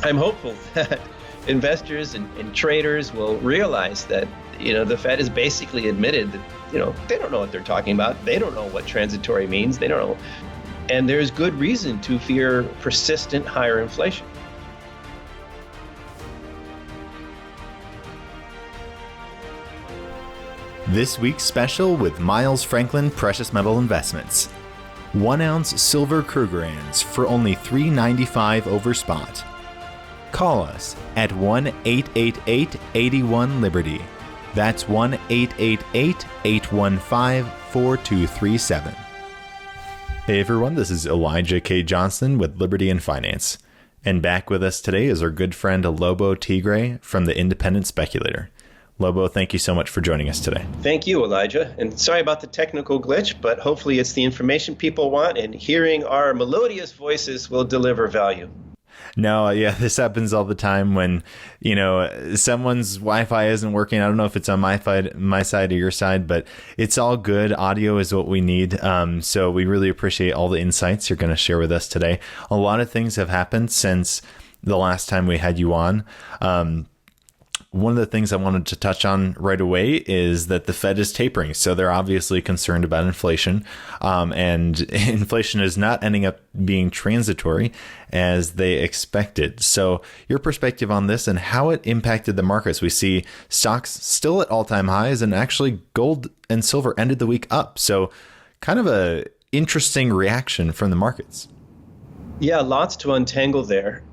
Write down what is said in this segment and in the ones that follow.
I'm hopeful that investors and traders will realize that, the Fed has basically admitted that, they don't know what they're talking about. They don't know what transitory means. They don't know. And there's good reason to fear persistent higher inflation. This week's special with Miles Franklin Precious Metal Investments. 1 ounce silver Krugerrands for only $3.95 over spot. Call us at 1-888-81-LIBERTY. That's 1-888-815-4237. Hey everyone, this is Elijah K. Johnson with Liberty and Finance. And back with us today is our good friend Lobo Tiggre from the Independent Speculator. Lobo, thank you so much for joining us today. Thank you, Elijah. And sorry about the technical glitch, but hopefully it's the information people want, and hearing our melodious voices will deliver value. No, yeah, this happens all the time when, someone's Wi-Fi isn't working. I don't know if it's on my side or your side, but it's all good. Audio is what we need. So we really appreciate all the insights you're going to share with us today. A lot of things have happened since the last time we had you on. One of the things I wanted to touch on right away is that the Fed is tapering. So they're obviously concerned about inflation, and inflation is not ending up being transitory as they expected. So your perspective on this and how it impacted the markets. We see stocks still at all-time highs, and actually gold and silver ended the week up. So kind of a interesting reaction from the markets. Yeah, lots to untangle there.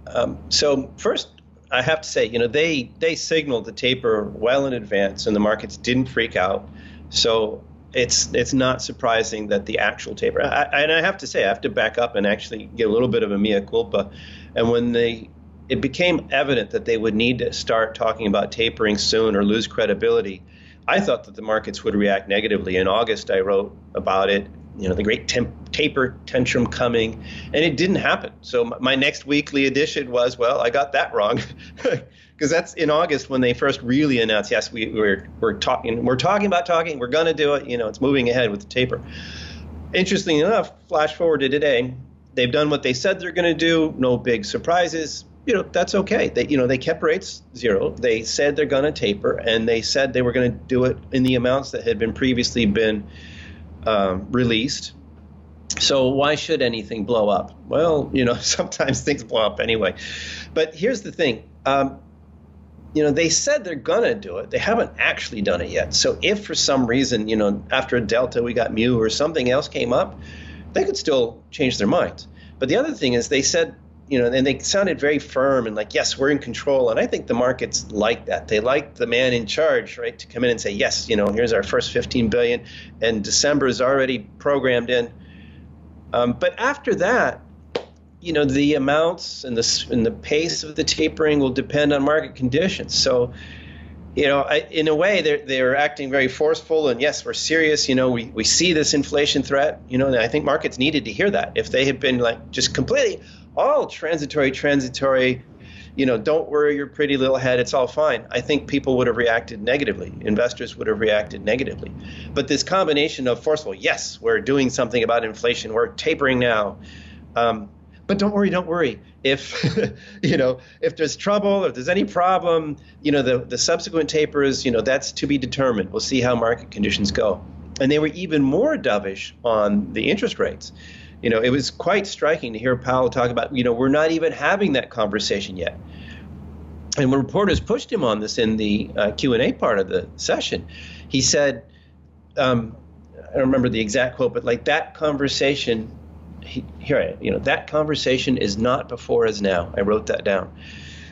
So first, I have to say, they signaled the taper well in advance, and the markets didn't freak out. So it's not surprising that the actual taper. And I have to say, I have to back up and actually get a little bit of a mea culpa. And when it became evident that they would need to start talking about tapering soon or lose credibility, I thought that the markets would react negatively. In August, I wrote about it. The great taper tantrum coming, and it didn't happen. So my next weekly edition was, well, I got that wrong, because that's in August when they first really announced, yes, we're talking about talking, we're going to do it. It's moving ahead with the taper. Interestingly enough, flash forward to today, they've done what they said they're going to do. No big surprises. That's okay. They kept rates zero. They said they're going to taper, and they said they were going to do it in the amounts that had been previously released. So why should anything blow up? Well, sometimes things blow up anyway. But here's the thing. They said they're going to do it. They haven't actually done it yet. So if for some reason, after Delta we got Mu or something else came up, they could still change their minds. But the other thing is they said, and they sounded very firm and like, yes, we're in control. And I think the markets like that. They like the man in charge, right, to come in and say, yes, here's our first 15 billion, and December is already programmed in. But after that, the amounts and the pace of the tapering will depend on market conditions. So, in a way, they're acting very forceful, and yes, we're serious. We see this inflation threat. And I think markets needed to hear that. If they had been like just completely all transitory, don't worry your pretty little head, it's all fine, I think people would have reacted negatively. Investors would have reacted negatively. But this combination of forceful, yes, we're doing something about inflation, we're tapering now. But don't worry. If, if there's trouble, if there's any problem, the subsequent tapers, that's to be determined. We'll see how market conditions go. And they were even more dovish on the interest rates. It was quite striking to hear Powell talk about, we're not even having that conversation yet. And when reporters pushed him on this in the Q&A part of the session, he said, I don't remember the exact quote, but like that conversation, that conversation is not before us now. I wrote that down.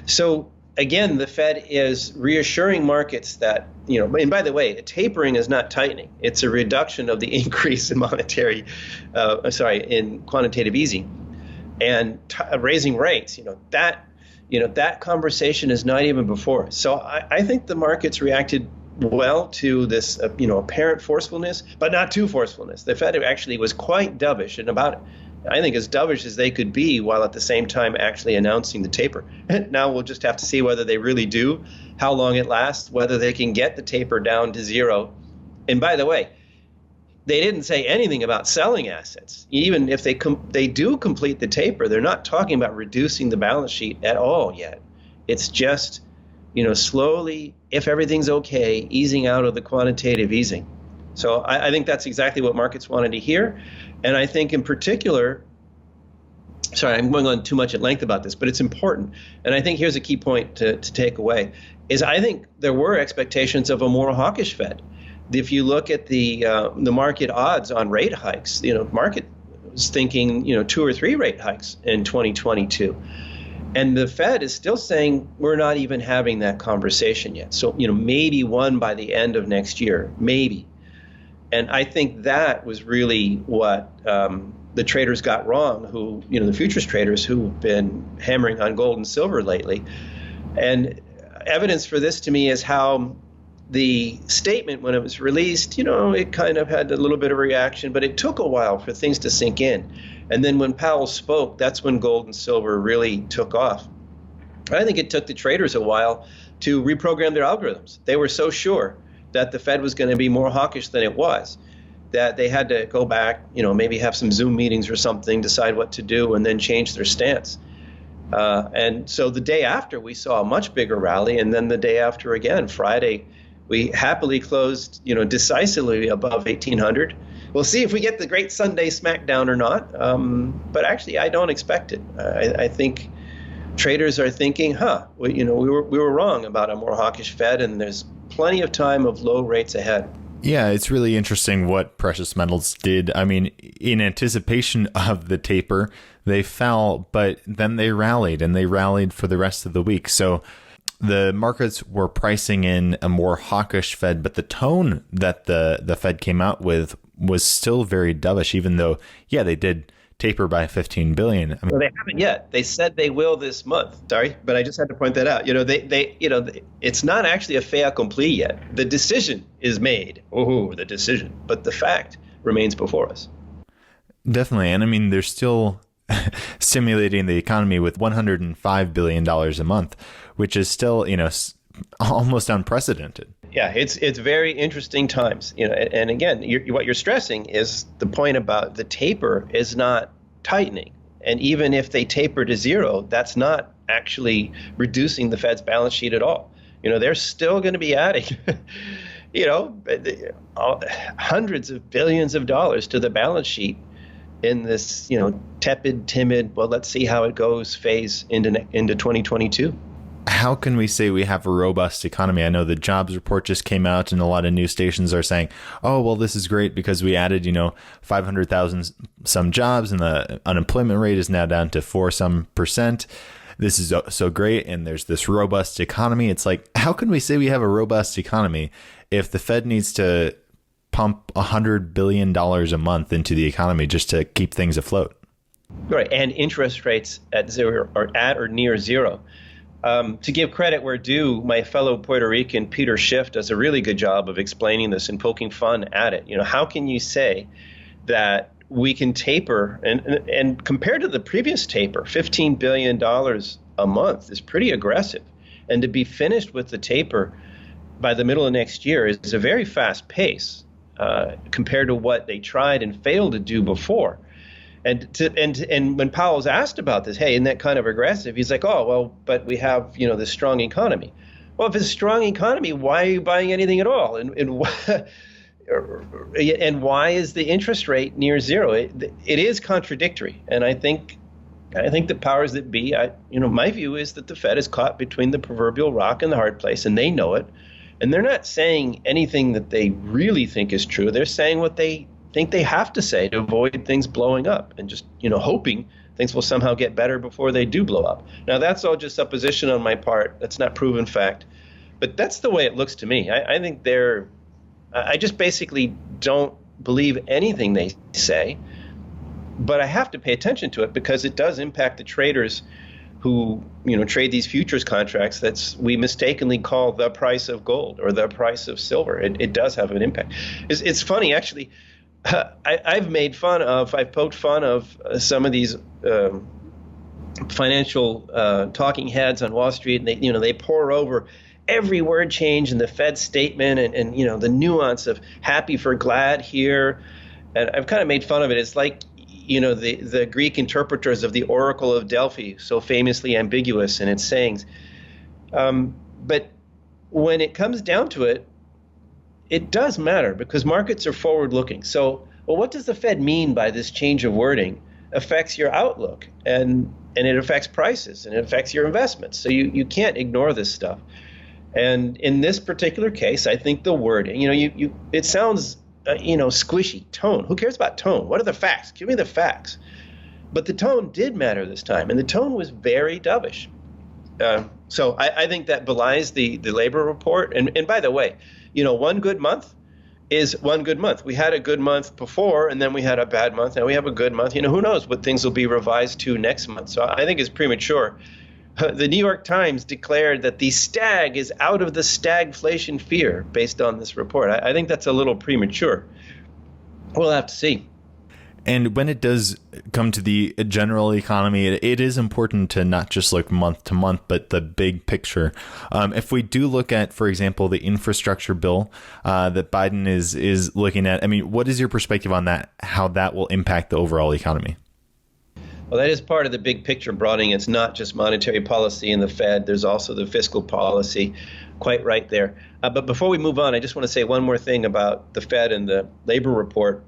So again, the Fed is reassuring markets that, and by the way, tapering is not tightening. It's a reduction of the increase in in quantitative easing, and raising rates. That conversation is not even before. So I think the markets reacted well to this, apparent forcefulness, but not too forcefulness. The Fed actually was quite dovish, and about it, I think as dovish as they could be, while at the same time actually announcing the taper. Now we'll just have to see whether they really do, how long it lasts, whether they can get the taper down to zero. And by the way, they didn't say anything about selling assets. Even if they do complete the taper, they're not talking about reducing the balance sheet at all yet. It's just, slowly, if everything's okay, easing out of the quantitative easing. So I think that's exactly what markets wanted to hear. And I think in particular, sorry, I'm going on too much at length about this, but it's important. And I think here's a key point to take away, is I think there were expectations of a more hawkish Fed. If you look at the market odds on rate hikes, market was thinking, 2 or 3 rate hikes in 2022. And the Fed is still saying we're not even having that conversation yet. So, maybe one by the end of next year, maybe. And I think that was really what the traders got wrong, who, the futures traders who've been hammering on gold and silver lately. And evidence for this to me is how the statement, when it was released, it kind of had a little bit of reaction, but it took a while for things to sink in. And then when Powell spoke, that's when gold and silver really took off. I think it took the traders a while to reprogram their algorithms. They were so sure that the Fed was going to be more hawkish than it was, that they had to go back, maybe have some Zoom meetings or something, decide what to do, and then change their stance. And so the day after, we saw a much bigger rally. And then the day after again, Friday, we happily closed, decisively above 1,800. We'll see if we get the great Sunday smackdown or not. But actually, I don't expect it. I think traders are thinking, we were wrong about a more hawkish Fed, and there's plenty of time of low rates ahead. Yeah, it's really interesting what precious metals did. I mean, in anticipation of the taper, they fell, but then they rallied, and they rallied for the rest of the week. So the markets were pricing in a more hawkish Fed, but the tone that the Fed came out with was still very dovish, even though, they did taper by 15 billion. Well, they haven't yet. They said they will this month. Sorry, but I just had to point that out. It's not actually a fait accompli yet. The decision is made. Oh, the decision. But the fact remains before us. Definitely. And I mean, they're still stimulating the economy with $105 billion a month, which is still, almost unprecedented. Yeah, it's very interesting times. And again, what you're stressing is the point about the taper is not tightening. And even if they taper to zero, that's not actually reducing the Fed's balance sheet at all. They're still going to be adding, hundreds of billions of dollars to the balance sheet in this, tepid, timid, well, let's see how it goes phase into 2022. How can we say we have a robust economy? I know the jobs report just came out, and a lot of news stations are saying, oh, well, this is great because we added, 500,000 some jobs, and the unemployment rate is now down to 4% This is so great, and there's this robust economy. It's like, how can we say we have a robust economy if the Fed needs to pump $100 billion a month into the economy just to keep things afloat? Right, and interest rates at zero or at or near zero. To give credit where due, my fellow Puerto Rican Peter Schiff does a really good job of explaining this and poking fun at it. How can you say that we can taper and compared to the previous taper, $15 billion a month is pretty aggressive. And to be finished with the taper by the middle of next year is a very fast pace compared to what they tried and failed to do before. And when Powell's asked about this, hey, isn't that kind of aggressive? He's like, oh, well, but we have, this strong economy. Well, if it's a strong economy, why are you buying anything at all? And why is the interest rate near zero? It is contradictory. And I think the powers that be, my view is that the Fed is caught between the proverbial rock and the hard place, and they know it. And they're not saying anything that they really think is true. They're saying what they think they have to say to avoid things blowing up and just, hoping things will somehow get better before they do blow up. Now, that's all just supposition on my part. That's not proven fact. But that's the way it looks to me. I think I just basically don't believe anything they say, but I have to pay attention to it because it does impact the traders who, trade these futures contracts that we mistakenly call the price of gold or the price of silver. It does have an impact. It's funny, actually. I've poked fun of some of these financial talking heads on Wall Street, and they pour over every word change in the Fed statement and the nuance of happy for glad here. And I've kind of made fun of it. It's like, the Greek interpreters of the Oracle of Delphi, so famously ambiguous in its sayings. But when it comes down to it, it does matter because markets are forward-looking. So, well, what does the Fed mean by this change of wording? Affects your outlook, and it affects prices, and it affects your investments. So you can't ignore this stuff. And in this particular case, I think the wording, it sounds, squishy. Tone. Who cares about tone? What are the facts? Give me the facts. But the tone did matter this time, and the tone was very dovish. So I think that belies the labor report. And by the way, one good month is one good month. We had a good month before, and then we had a bad month. Now we have a good month. Who knows what things will be revised to next month. So I think it's premature. The New York Times declared that the stag is out of the stagflation fear based on this report. I think that's a little premature. We'll have to see. And when it does come to the general economy, it is important to not just look month to month, but the big picture. If we do look at, for example, the infrastructure bill that Biden is looking at, I mean, what is your perspective on that, how that will impact the overall economy? Well, that is part of the big picture, broadening. It's not just monetary policy in the Fed. There's also the fiscal policy. Quite right there. But before we move on, I just want to say one more thing about the Fed and the labor report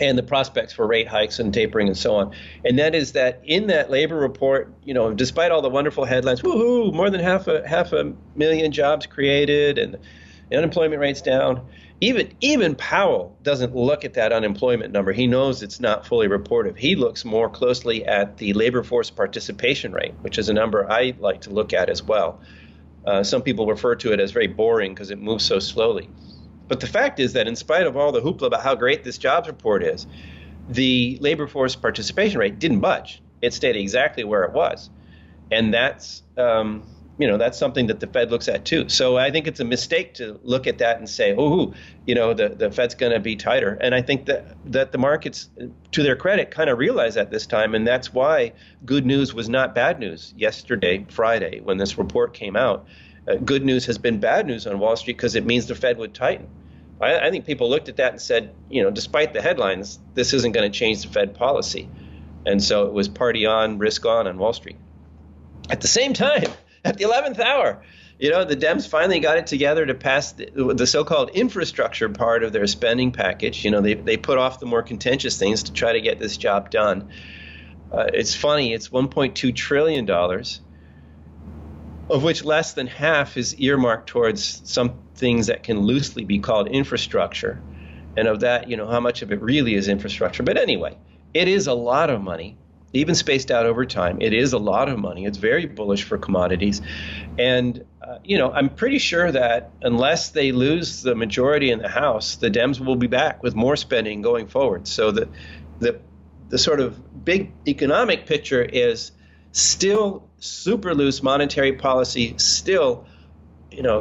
and the prospects for rate hikes and tapering and so on. And that is that in that labor report, despite all the wonderful headlines, woohoo, more than half a million jobs created and the unemployment rate's down. Even Powell doesn't look at that unemployment number. He knows it's not fully reportive. He looks more closely at the labor force participation rate, which is a number I like to look at as well. Some people refer to it as very boring because it moves so slowly. But the fact is that in spite of all the hoopla about how great this jobs report is, the labor force participation rate didn't budge. It stayed exactly where it was. And that's something that the Fed looks at too. So I think it's a mistake to look at that and say, the Fed's going to be tighter. And I think that the markets, to their credit, kind of realize that this time. And that's why good news was not bad news yesterday, Friday, when this report came out. Good news has been bad news on Wall Street because it means the Fed would tighten. I think people looked at that and said, despite the headlines, this isn't going to change the Fed policy. And so it was party on, risk on Wall Street. At the same time, at the 11th hour, the Dems finally got it together to pass the so-called infrastructure part of their spending package. They put off the more contentious things to try to get this job done. It's funny. It's $1.2 trillion, of which less than half is earmarked towards some things that can loosely be called infrastructure. And of that, how much of it really is infrastructure. But anyway, it is a lot of money. Even spaced out over time, it is a lot of money. It's very bullish for commodities. And, I'm pretty sure that unless they lose the majority in the House, the Dems will be back with more spending going forward. So the sort of big economic picture is still super loose monetary policy, still,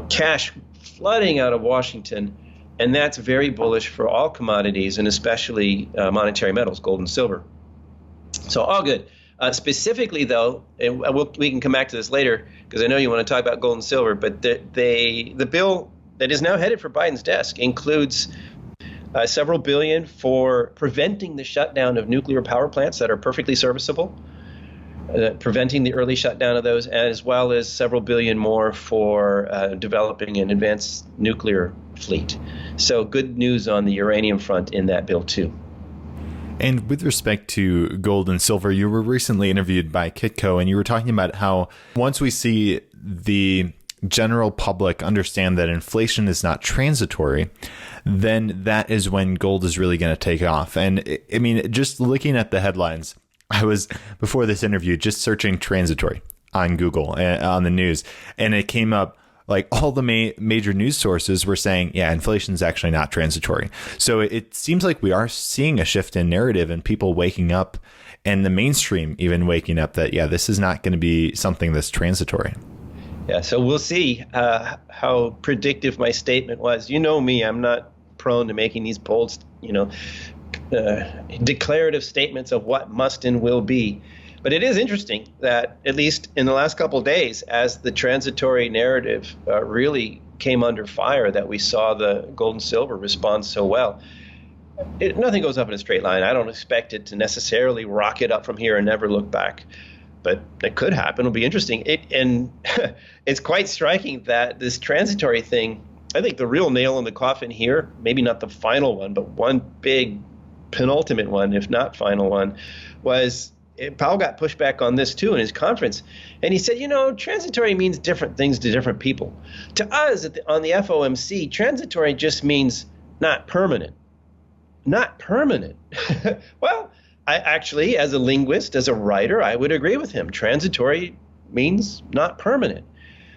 cash flooding out of Washington. And that's very bullish for all commodities and especially monetary metals, gold and silver. So all good. Specifically, though, and we can come back to this later because I know you want to talk about gold and silver, but the bill that is now headed for Biden's desk includes several billion for preventing the shutdown of nuclear power plants that are perfectly serviceable, preventing the early shutdown of those, as well as several billion more for developing an advanced nuclear fleet. So good news on the uranium front in that bill, too. And with respect to gold and silver, you were recently interviewed by Kitco, and you were talking about how once we see the general public understand that inflation is not transitory, then that is when gold is really going to take off. And I mean, just looking at the headlines, I was, before this interview, just searching transitory on Google on the news, and it came up like all the major news sources were saying, yeah, inflation is actually not transitory. So it seems like we are seeing a shift in narrative and people waking up, and the mainstream even waking up that, yeah, this is not going to be something that's transitory. Yeah, so we'll see how predictive my statement was. You know me, I'm not prone to making these bold, declarative statements of what must and will be. But it is interesting that, at least in the last couple of days, as the transitory narrative really came under fire, that we saw the gold and silver respond so well. Nothing goes up in a straight line. I don't expect it to necessarily rocket up from here and never look back, but it could happen. It'll be interesting. And it's quite striking that this transitory thing, I think the real nail in the coffin here, maybe not the final one, but one big penultimate one, if not final one, was Powell got pushed back on this too in his conference. And he said, transitory means different things to different people. To us on the FOMC, transitory just means not permanent. Not permanent. Well, I actually, as a linguist, as a writer, I would agree with him. Transitory means not permanent.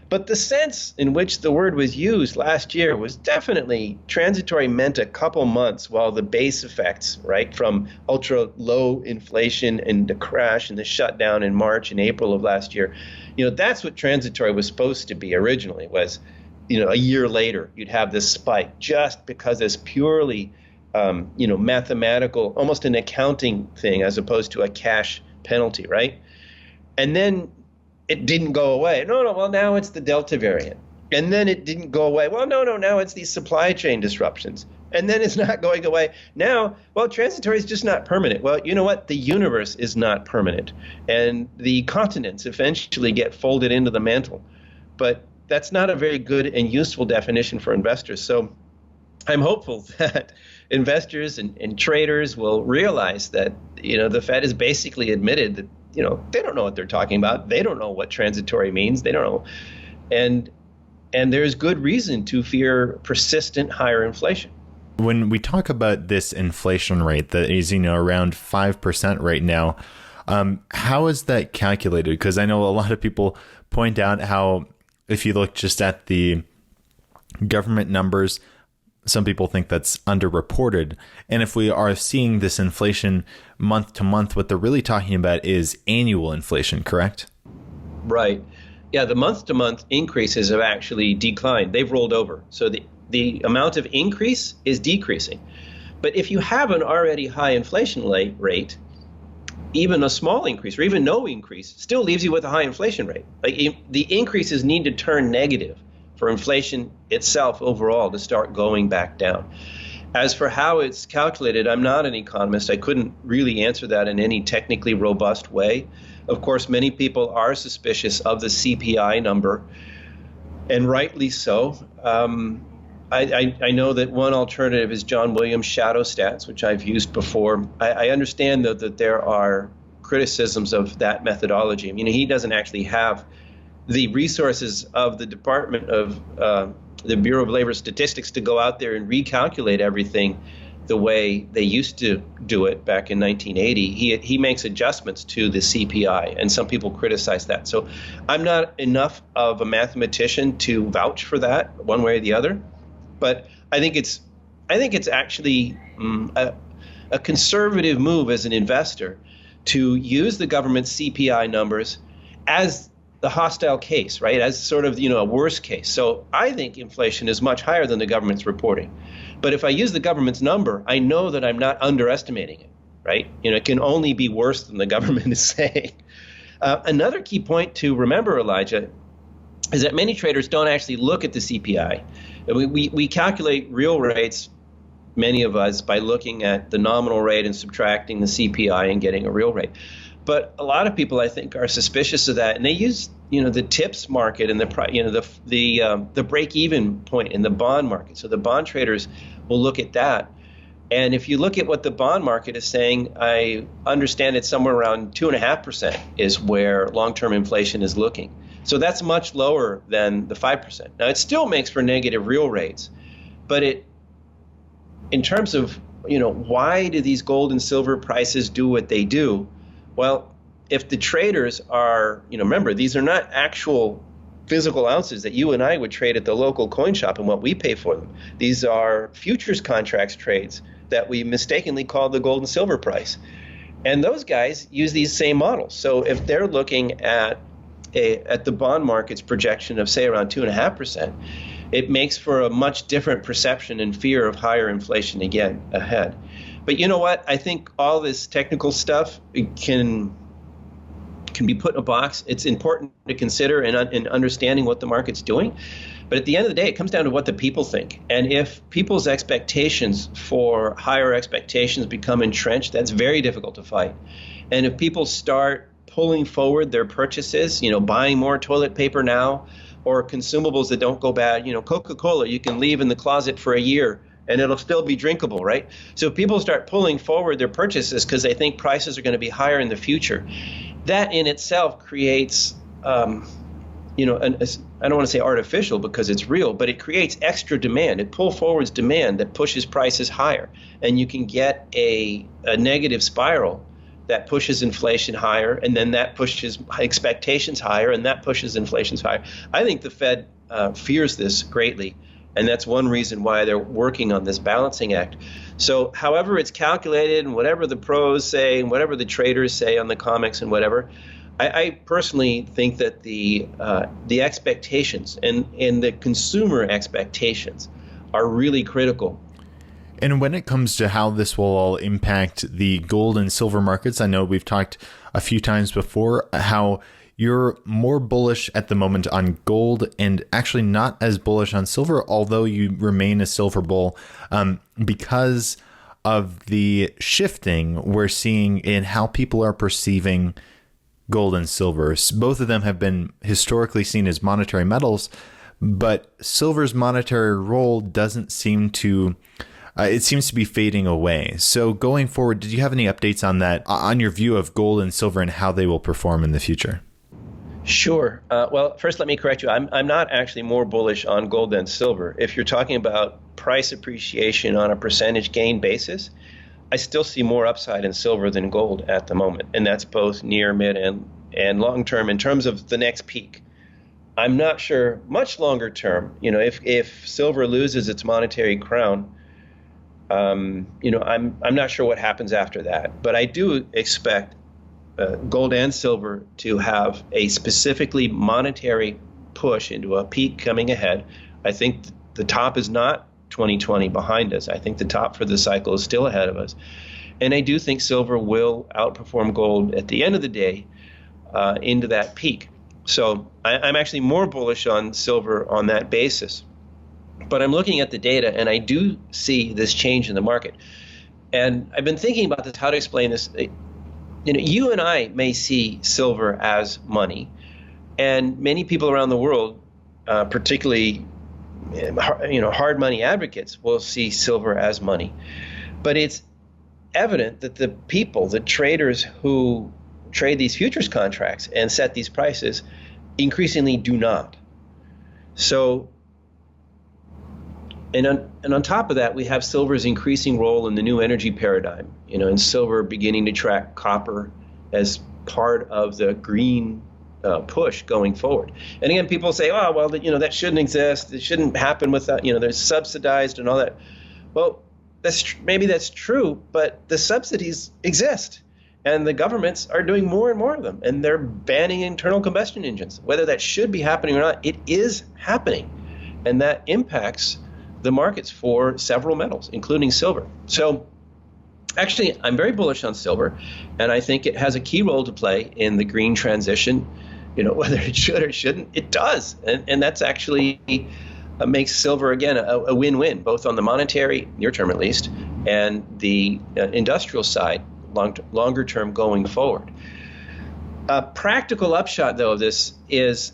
But the sense in which the word was used last year was definitely transitory meant a couple months while the base effects, right, from ultra low inflation and the crash and the shutdown in March and April of last year, that's what transitory was supposed to be originally, was, a year later, you'd have this spike just because it's purely, mathematical, almost an accounting thing as opposed to a cash penalty, right? And then it didn't go away. No, well, now it's the Delta variant. And then it didn't go away. Well, no, now it's these supply chain disruptions. And then it's not going away. Now, well, transitory is just not permanent. Well, you know what? The universe is not permanent. And the continents eventually get folded into the mantle. But that's not a very good and useful definition for investors. So I'm hopeful that investors and traders will realize that, the Fed has basically admitted that, they don't know what they're talking about. They don't know what transitory means. They don't know. And there's good reason to fear persistent higher inflation. When we talk about this inflation rate that is, around 5% right now, how is that calculated? Because I know a lot of people point out how if you look just at the government numbers, some people think that's underreported. And if we are seeing this inflation month to month, what they're really talking about is annual inflation, correct? Right. Yeah, the month to month increases have actually declined. They've rolled over. So the amount of increase is decreasing. But if you have an already high inflation rate, even a small increase or even no increase still leaves you with a high inflation rate. Like the increases need to turn negative for inflation itself overall to start going back down. As for how it's calculated, I'm not an economist. I couldn't really answer that in any technically robust way. Of course, many people are suspicious of the CPI number, and rightly so. I know that one alternative is John Williams' shadow stats, which I've used before. I understand, though, that there are criticisms of that methodology. I mean, he doesn't actually have the resources of the Department of the Bureau of Labor Statistics to go out there and recalculate everything the way they used to do it back in 1980. He makes adjustments to the CPI, and some people criticize that. So I'm not enough of a mathematician to vouch for that one way or the other, but I think it's actually a conservative move as an investor to use the government CPI numbers as the hostile case, right? As sort of, a worst case. So I think inflation is much higher than the government's reporting. But if I use the government's number, I know that I'm not underestimating it, right? It can only be worse than the government is saying. Another key point to remember, Elijah, is that many traders don't actually look at the CPI. We calculate real rates, many of us, by looking at the nominal rate and subtracting the CPI and getting a real rate. But a lot of people, I think, are suspicious of that, and they use, the TIPS market and the break-even point in the bond market. So the bond traders will look at that, and if you look at what the bond market is saying, I understand it's somewhere around 2.5% is where long-term inflation is looking. So that's much lower than the 5%. Now it still makes for negative real rates, but in terms of why do these gold and silver prices do what they do? Well, if the traders are, remember, these are not actual physical ounces that you and I would trade at the local coin shop and what we pay for them. These are futures contracts trades that we mistakenly call the gold and silver price. And those guys use these same models. So if they're looking at the bond market's projection of, say, around 2.5%, it makes for a much different perception and fear of higher inflation again ahead. But you know what? I think all this technical stuff can can be put in a box. It's important to consider in understanding what the market's doing. But at the end of the day, it comes down to what the people think. And if people's expectations for higher expectations become entrenched, that's very difficult to fight. And if people start pulling forward their purchases, buying more toilet paper now, or consumables that don't go bad, Coca-Cola, you can leave in the closet for a year and it'll still be drinkable, right? So if people start pulling forward their purchases because they think prices are going to be higher in the future, that in itself creates, I don't want to say artificial because it's real, but it creates extra demand. It pull forwards demand that pushes prices higher. And you can get a negative spiral that pushes inflation higher, and then that pushes expectations higher, and that pushes inflation higher. I think the Fed fears this greatly, and that's one reason why they're working on this balancing act. So however it's calculated, and whatever the pros say, and whatever the traders say on the comics and whatever, I personally think that the expectations and the consumer expectations are really critical. And when it comes to how this will all impact the gold and silver markets, I know we've talked a few times before how you're more bullish at the moment on gold and actually not as bullish on silver, although you remain a silver bull, because of the shifting we're seeing in how people are perceiving gold and silver. Both of them have been historically seen as monetary metals, but silver's monetary role doesn't seem to... it seems to be fading away. So going forward, did you have any updates on that, on your view of gold and silver and how they will perform in the future? Sure. Well, first, let me correct you. I'm not actually more bullish on gold than silver. If you're talking about price appreciation on a percentage gain basis, I still see more upside in silver than gold at the moment. And that's both near, mid, and long term in terms of the next peak. I'm not sure much longer term, if silver loses its monetary crown, I'm not sure what happens after that, but I do expect gold and silver to have a specifically monetary push into a peak coming ahead. I think the top is not 2020 behind us. I think the top for the cycle is still ahead of us. And I do think silver will outperform gold at the end of the day into that peak. So I'm actually more bullish on silver on that basis. But I'm looking at the data, and I do see this change in the market. And I've been thinking about this, how to explain this. You and I may see silver as money, and many people around the world, particularly hard money advocates, will see silver as money. But it's evident that the people, the traders who trade these futures contracts and set these prices, increasingly do not. So, and on top of that, we have silver's increasing role in the new energy paradigm, and silver beginning to track copper as part of the green push going forward. And again, people say, oh, well, that shouldn't exist. It shouldn't happen without, they're subsidized and all that. Well, maybe that's true, but the subsidies exist. And the governments are doing more and more of them. And they're banning internal combustion engines. Whether that should be happening or not, it is happening. And that impacts the markets for several metals, including silver. So actually, I'm very bullish on silver, and I think it has a key role to play in the green transition. Whether it should or shouldn't, it does. And that's actually makes silver, again, a win-win, both on the monetary, near term at least, and the industrial side, longer term going forward. A practical upshot, though, of this is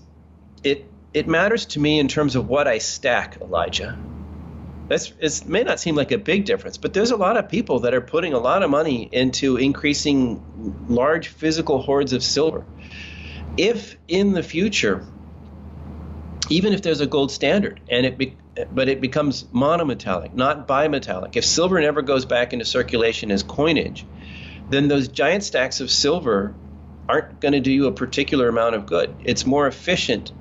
it matters to me in terms of what I stack, Elijah. It may not seem like a big difference, but there's a lot of people that are putting a lot of money into increasing large physical hoards of silver. If in the future, even if there's a gold standard, but it becomes monometallic, not bimetallic, if silver never goes back into circulation as coinage, then those giant stacks of silver aren't going to do you a particular amount of good. It's more efficient,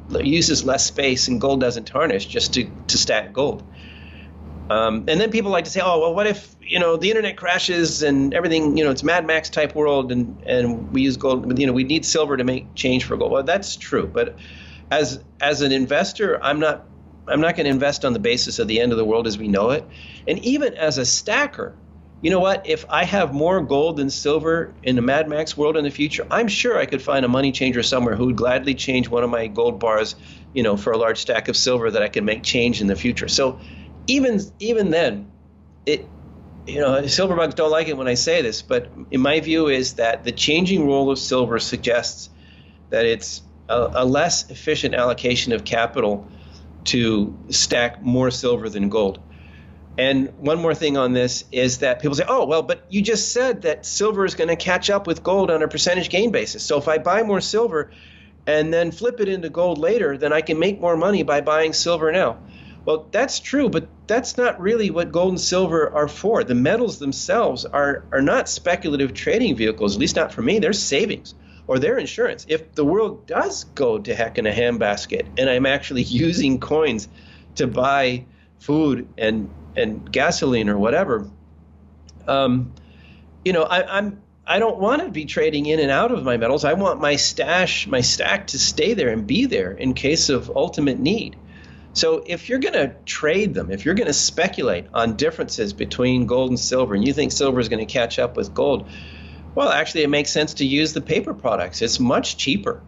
uses less space, and gold doesn't tarnish just to stack gold. And then people like to say, oh, well, what if, the internet crashes and everything, it's Mad Max type world and we use gold, we need silver to make change for gold. Well, that's true. But as an investor, I'm not going to invest on the basis of the end of the world as we know it. And even as a stacker, you know what? If I have more gold than silver in the Mad Max world in the future, I'm sure I could find a money changer somewhere who would gladly change one of my gold bars, for a large stack of silver that I can make change in the future. So even then, silver bugs don't like it when I say this, but in my view is that the changing role of silver suggests that it's a less efficient allocation of capital to stack more silver than gold. And one more thing on this is that people say, oh, well, but you just said that silver is going to catch up with gold on a percentage gain basis. So if I buy more silver and then flip it into gold later, then I can make more money by buying silver now. Well, that's true, but that's not really what gold and silver are for. The metals themselves are not speculative trading vehicles, at least not for me. They're savings or they're insurance. If the world does go to heck in a handbasket and I'm actually using coins to buy food and gasoline or whatever, I don't want to be trading in and out of my metals. I want my stack to stay there and be there in case of ultimate need. So if you're going to trade them, if you're going to speculate on differences between gold and silver, and you think silver is going to catch up with gold, well, actually, it makes sense to use the paper products. It's much cheaper.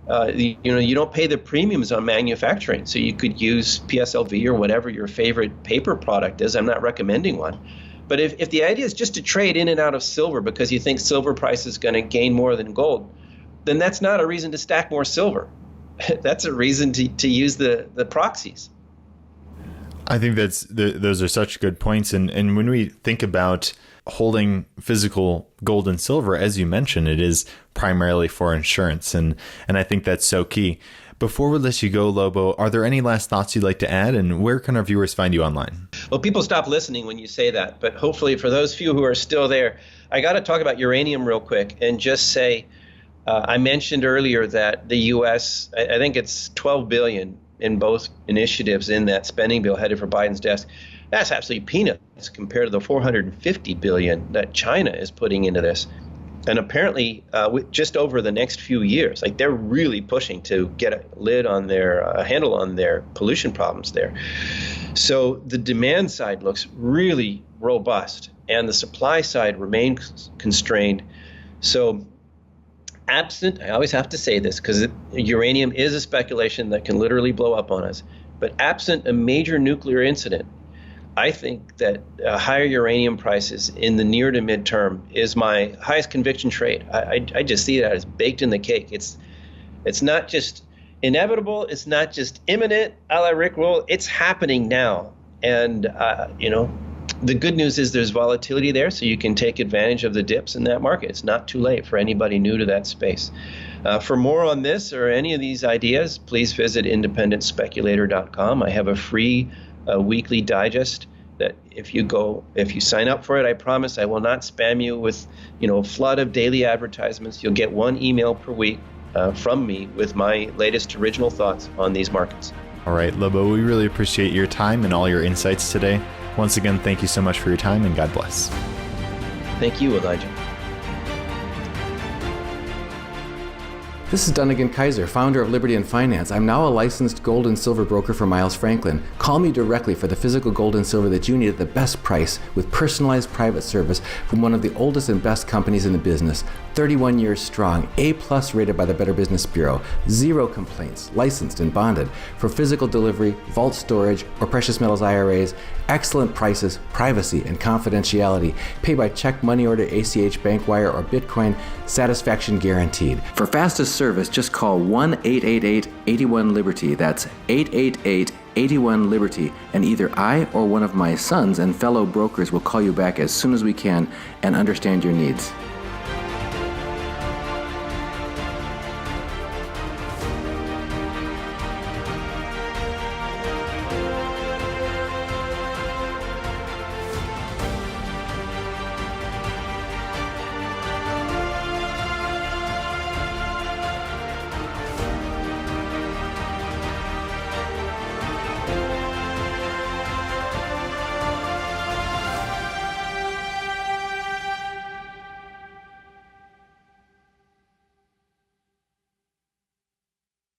You don't pay the premiums on manufacturing, so you could use PSLV or whatever your favorite paper product is. I'm not recommending one. But if the idea is just to trade in and out of silver because you think silver price is going to gain more than gold, then that's not a reason to stack more silver. That's a reason to use the proxies. I think those are such good points. And when we think about holding physical gold and silver, as you mentioned, it is primarily for insurance. And I think that's so key. Before we let you go, Lobo, are there any last thoughts you'd like to add? And where can our viewers find you online? Well, people stop listening when you say that. But hopefully for those few who are still there, I got to talk about uranium real quick and just say, I mentioned earlier that the U.S., I think it's $12 billion in both initiatives in that spending bill headed for Biden's desk. That's absolutely peanuts compared to the $450 billion that China is putting into this. And apparently, just over the next few years, like they're really pushing to get a lid on a handle on their pollution problems there. So the demand side looks really robust, and the supply side remains constrained. So absent, I always have to say this because uranium is a speculation that can literally blow up on us, but absent a major nuclear incident, I think that higher uranium prices in the near to midterm is my highest conviction trade. I just see that as baked in the cake. It's not just inevitable. It's not just imminent, a la Rick Roll. It's happening now. And, the good news is there's volatility there, so you can take advantage of the dips in that market. It's not too late for anybody new to that space. For more on this or any of these ideas, please visit independentspeculator.com. I have a free weekly digest that if you sign up for it, I promise I will not spam you with a flood of daily advertisements. You'll get one email per week from me with my latest original thoughts on these markets. All right, Lobo, we really appreciate your time and all your insights today. Once again, thank you so much for your time, and God bless. Thank you, Elijah. This is Dunnigan Kaiser, founder of Liberty and Finance. I'm now a licensed gold and silver broker for Miles Franklin. Call me directly for the physical gold and silver that you need at the best price with personalized private service from one of the oldest and best companies in the business. 31 years strong, A+ rated by the Better Business Bureau, 0 complaints, licensed and bonded. For physical delivery, vault storage, or precious metals IRAs, excellent prices, privacy, and confidentiality. Pay by check, money order, ACH, bank wire, or Bitcoin. Satisfaction guaranteed. For fastest service, just call 1-888-81-LIBERTY. That's 888-81-LIBERTY. And either I or one of my sons and fellow brokers will call you back as soon as we can and understand your needs.